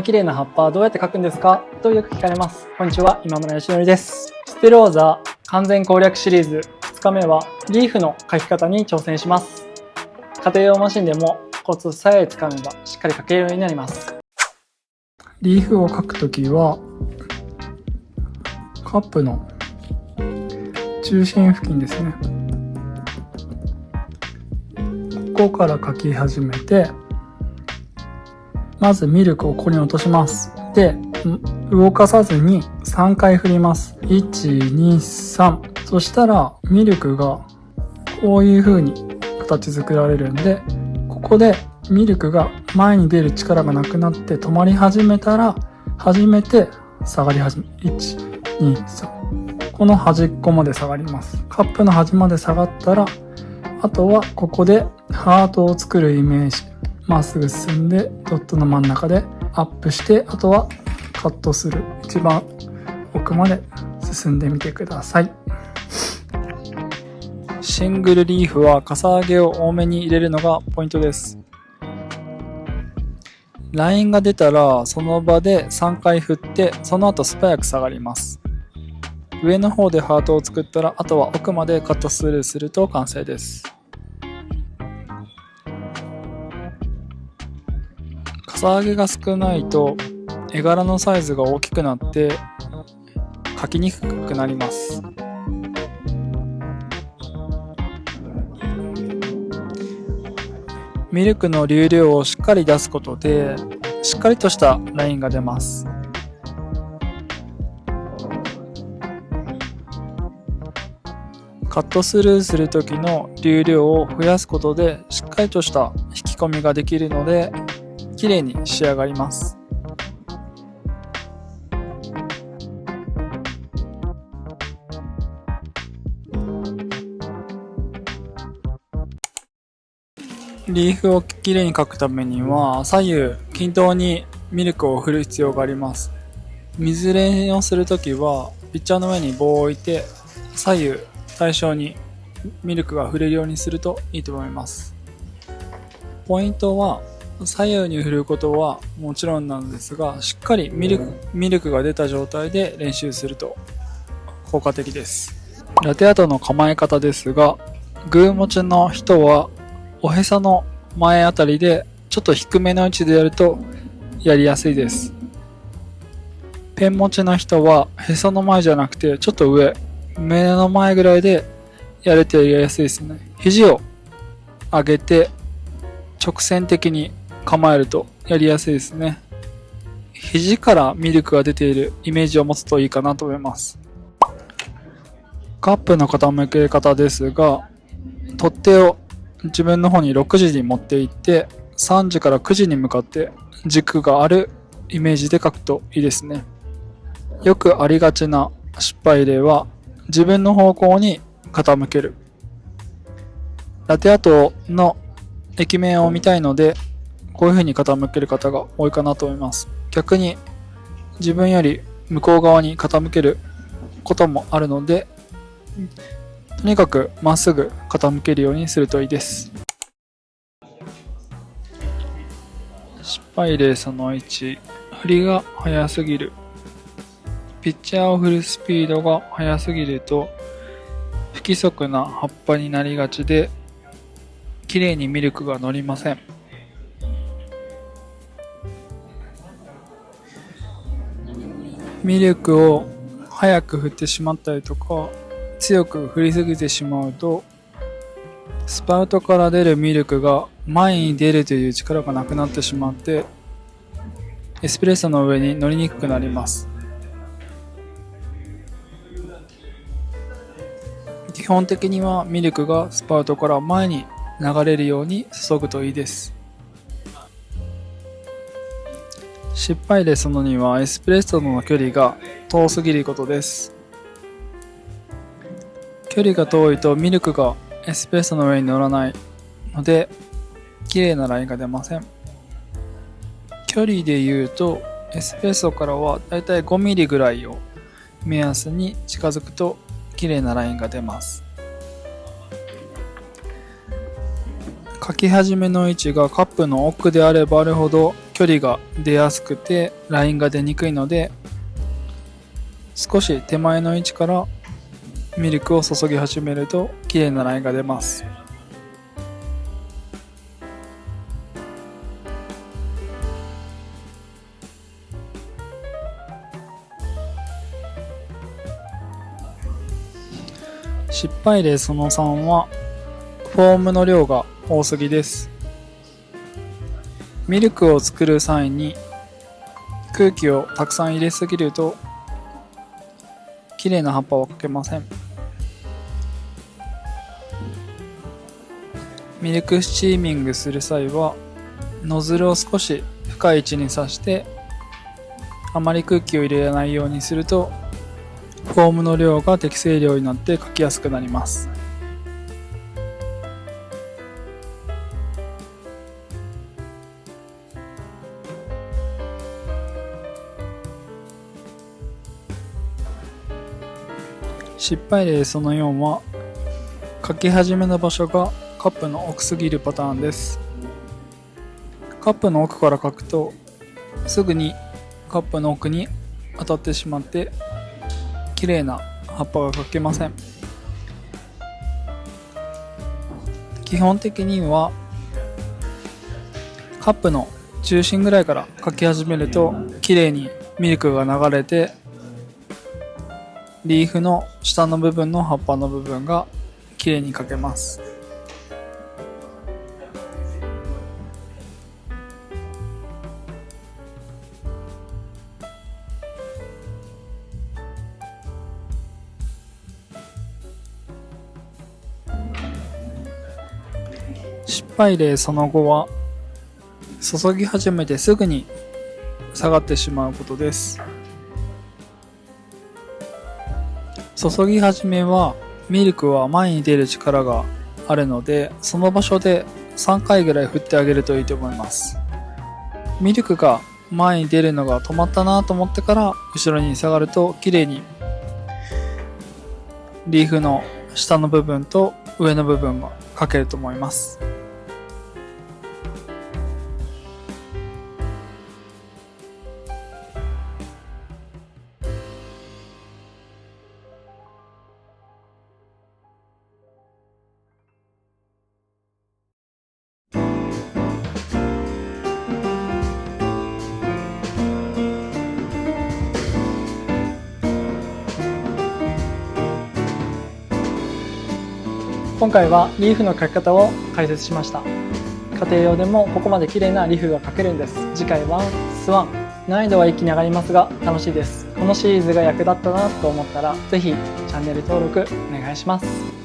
綺麗な葉っぱはどうやって描くんですかとよく聞かれます。こんにちは、今村義則です。ステローザ完全攻略シリーズ2日目はリーフの描き方に挑戦します。家庭用マシンでもコツさえつかめばしっかり描けるようになります。リーフを描くときはカップの中心付近ですね。ここから描き始めて、まずミルクをここに落とします。で、動かさずに3回振ります。1、2、3。そしたらミルクがこういう風に形作られるんで、ここでミルクが前に出る力がなくなって止まり始めたら、初めて下がり始め。1、2、3。この端っこまで下がります。カップの端まで下がったら、あとはここでハートを作るイメージ。まっすぐ進んでドットの真ん中でアップして、あとはカットする。一番奥まで進んでみてください。シングルリーフはかさ上げを多めに入れるのがポイントです。ラインが出たらその場で3回振って、その後素早く下がります。上の方でハートを作ったら、あとは奥までカットスルーすると完成です。かさ上げが少ないと絵柄のサイズが大きくなって描きにくくなります。ミルクの流量をしっかり出すことでしっかりとしたラインが出ます。カットスルーする時の流量を増やすことでしっかりとした引き込みができるので綺麗に仕上がります。リーフを綺麗に描くためには左右均等にミルクを振る必要があります。水入れをするときはピッチャーの上に棒を置いて左右対称にミルクが振れるようにするといいと思います。ポイントは左右に振ることはもちろんなんですが、しっかりミルクが出た状態で練習すると効果的です。ラテアートの構え方ですが、グー持ちの人はおへその前あたりでちょっと低めの位置でやるとやりやすいです。ペン持ちの人はへその前じゃなくてちょっと上、目の前ぐらいでやるとやりやすいですね。肘を上げて直線的に構えるとやりやすいですね。肘からミルクが出ているイメージを持つといいかなと思います。カップの傾け方ですが、取っ手を自分の方に6時に持っていって3時から9時に向かって軸があるイメージで描くといいですね。よくありがちな失敗例は自分の方向に傾ける。ラテアートの液面を見たいのでこういう風に傾ける方が多いかなと思います。逆に自分より向こう側に傾けることもあるので、とにかくまっすぐ傾けるようにするといいです。失敗例その1、振りが速すぎる。ピッチャーを振るスピードが速すぎると不規則な葉っぱになりがちで、綺麗にミルクが乗りません。ミルクを早く振ってしまったりとか、強く振りすぎてしまうと、スパウトから出るミルクが前に出るという力がなくなってしまって、エスプレッソの上に乗りにくくなります。基本的にはミルクがスパウトから前に流れるように注ぐといいです。失敗例その2はエスプレッソの距離が遠すぎることです。距離が遠いとミルクがエスプレッソの上に乗らないので綺麗なラインが出ません。距離で言うとエスプレッソからはだいたい5ミリぐらいを目安に近づくと綺麗なラインが出ます。書き始めの位置がカップの奥であればあるほど距離が出やすくてラインが出にくいので、少し手前の位置からミルクを注ぎ始めると綺麗なラインが出ます。失敗例その3はフォームの量が多すぎです。ミルクを作る際に空気をたくさん入れすぎると綺麗な葉っぱは描けません。ミルクスチーミングする際はノズルを少し深い位置に刺してあまり空気を入れないようにするとフォームの量が適正量になって描きやすくなります。失敗例その4は描き始めの場所がカップの奥すぎるパターンです。カップの奥から描くとすぐにカップの奥に当たってしまって綺麗な葉っぱが描けません。基本的にはカップの中心ぐらいから描き始めると綺麗にミルクが流れてリーフの下の部分の葉っぱの部分が綺麗に描けます。失敗例その後は注ぎ始めてすぐに下がってしまうことです。注ぎ始めはミルクは前に出る力があるので、その場所で3回ぐらい振ってあげるといいと思います。ミルクが前に出るのが止まったなと思ってから後ろに下がると綺麗にリーフの下の部分と上の部分が描けると思います。今回はリーフの描き方を解説しました。家庭用でもここまで綺麗なリーフが描けるんです。次回はスワン。難易度は一気に上がりますが楽しいです。このシリーズが役立ったなと思ったらぜひチャンネル登録お願いします。